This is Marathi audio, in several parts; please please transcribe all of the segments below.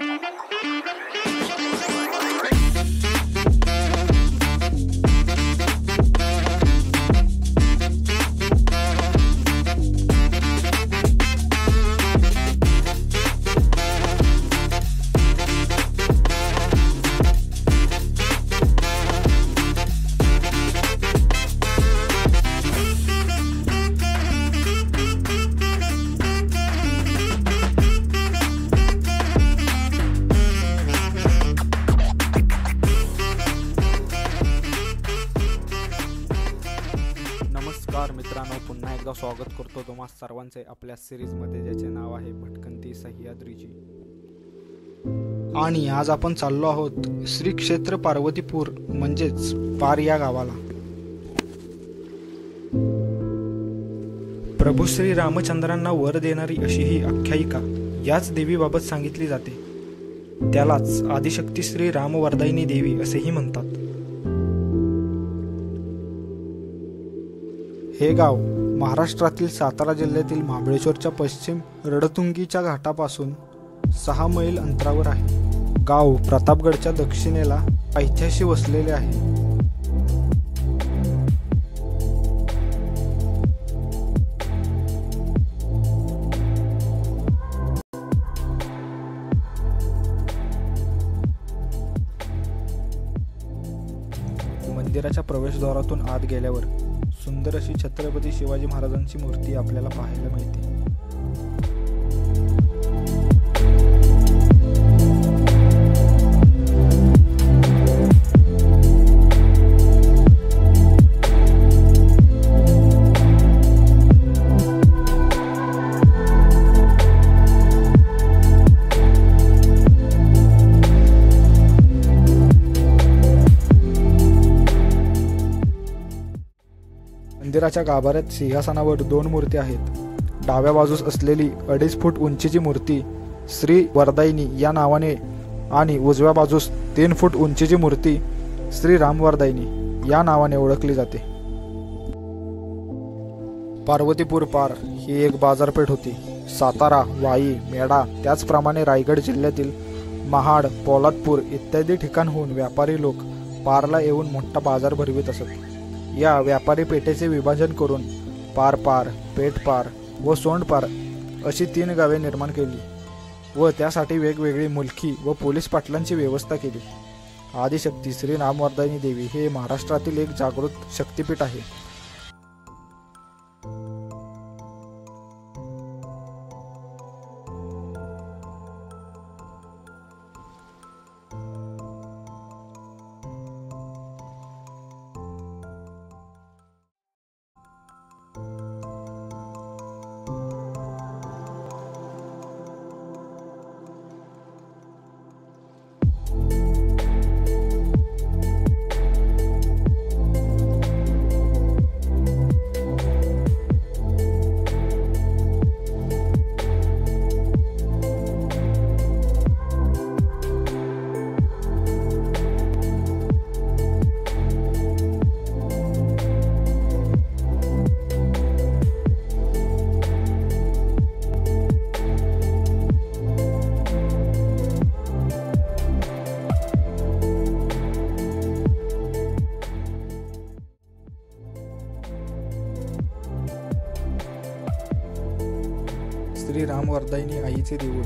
नमस्कार मित्रांनो, पुन्हा एकदा स्वागत करतो तुम्हा सर्वांचे आपल्या सिरीजमध्ये, ज्याचे नाव आहे भटकंती सह्याद्रीची. आणि आज आपण चाललो आहोत श्री क्षेत्र पार्वतीपूर म्हणजेच पार या गावाला. प्रभू श्री रामचंद्रांना वर देणारी अशी ही आख्यायिका याच देवीबाबत सांगितली जाते. त्यालाच आदिशक्ती श्री रामवरदायिनी देवी असेही म्हणतात. हे गाव महाराष्ट्रातील सातारा जिल्ह्यातील महाबळेश्वरच्या पश्चिम रडतुंगीच्या घाटापासून 6 मैल अंतरावर आहे. गाव प्रतापगडच्या दक्षिणेला पायथ्याशी वसलेले आहे. मंदिराच्या प्रवेशद्वारातून आत गेल्यावर सुंदर अशी छत्रपती शिवाजी महाराजांची मूर्ती आपल्याला पाहायला मिळते. मंदिराच्या गाभाऱ्यात सिंहासनावर 2 मूर्ती आहेत. डाव्या बाजूस असलेली 2.5 फूट उंचीची मूर्ती श्री वरदायिनी या नावाने आणि उजव्या बाजूस 3 फूट उंचीची मूर्ती श्री रामवरदायिनी या नावाने ओळखली जाते. पार्वतीपूर पार ही एक बाजारपेठ होती. सातारा, वाई, मेढा त्याचप्रमाणे रायगड जिल्ह्यातील महाड, पोलादपूर इत्यादी ठिकाणहून व्यापारी लोक पारला येऊन मोठा बाजार भरवित असत. या व्यापारी पेठेचे विभाजन करून पार पार, पेठ पार व सोंड पार अशी 3 गावे निर्माण केली व त्यासाठी वेगवेगळी मुलकी व पोलीस पाटलांची व्यवस्था केली. आदिशक्ती श्री रामवरदायिनी देवी हे महाराष्ट्रातील एक जागृत शक्तिपीठ आहे. श्री रामवरदायिनी आईचे देऊळ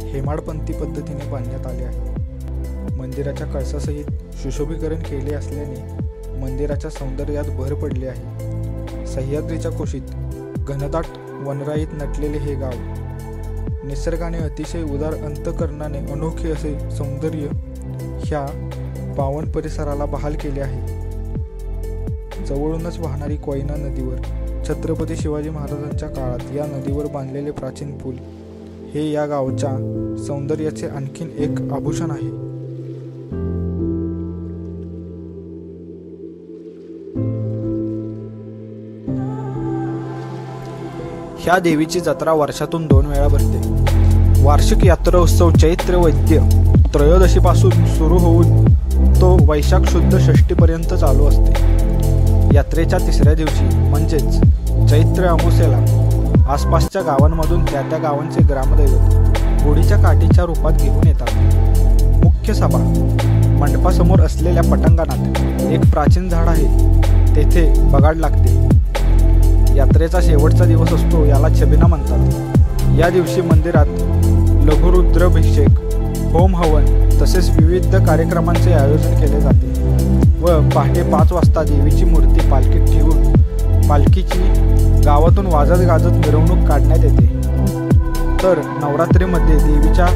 हेमाडपंथी पद्धतीने बांधण्यात आले आहे. मंदिराच्या कळसासहित सुशोभीकरण केले असल्याने मंदिराच्या सौंदर्यात भर पडली आहे. सह्याद्रीच्या कुशीत घनदाट वनराईत नटलेले हे गाव निसर्गाने अतिशय उदार अंतःकरणाने अनोखे असे सौंदर्य ह्या पावन परिसराला बहाल केले आहे. जवळूनच वाहणारी कोयना नदीवर छत्रपती शिवाजी महाराजांच्या काळात या नदीवर बांधलेले प्राचीन पूल हे या गावच्या सौंदर्याचे आणखीन एक आभूषण आहे. ह्या देवीची जत्रा वर्षातून 2 वेळा भरते. वार्षिक यात्रा उत्सव चैत्र वैद्य त्रयोदशीपासून सुरू होऊन तो वैशाख शुद्ध षष्टीपर्यंत चालू असते. यात्रेच्या 3ऱ्या दिवशी म्हणजेच चैत्र अमावास्येला आसपासच्या गावांमधून त्या गावांचे ग्रामदैवत होडीच्या काठीच्या रूपात घेऊन येतात। मुख्य सभा मंडपासमोर असलेल्या पटांगणात एक प्राचीन झाड आहे, तेथे बगाड लागते। यात्रेचा शेवटचा दिवस असतो, याला छबिना म्हणतात। या दिवशी मंदिरात लघुरुद्राभिषेक, होम हवन तसेच विविध कार्यक्रमांचे आयोजन केले जाते व पहाटे 5 वाजता देवीची मूर्ती पालखीत ठेवून पालखीची गावातून वाजत गाजत मिरवणूक काढण्यात येते। तर नवरात्रीमध्ये देवीच्या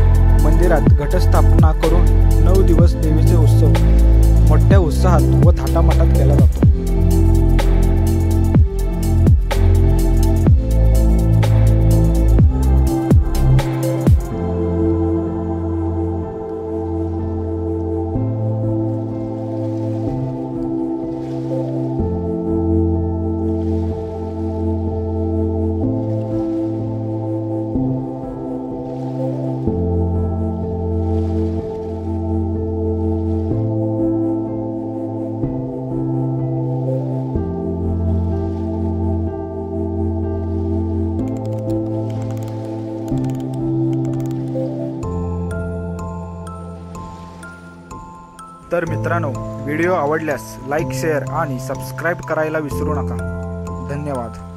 मंदिरात घटस्थापना करून 9 दिवस देवीचे उत्सव मोठ्या उत्साहात व थाटामाटात केला जातो। तर मित्रांनो, व्हिडिओ आवडल्यास लाईक, शेअर आणि सबस्क्राईब करायला विसरू नका। धन्यवाद।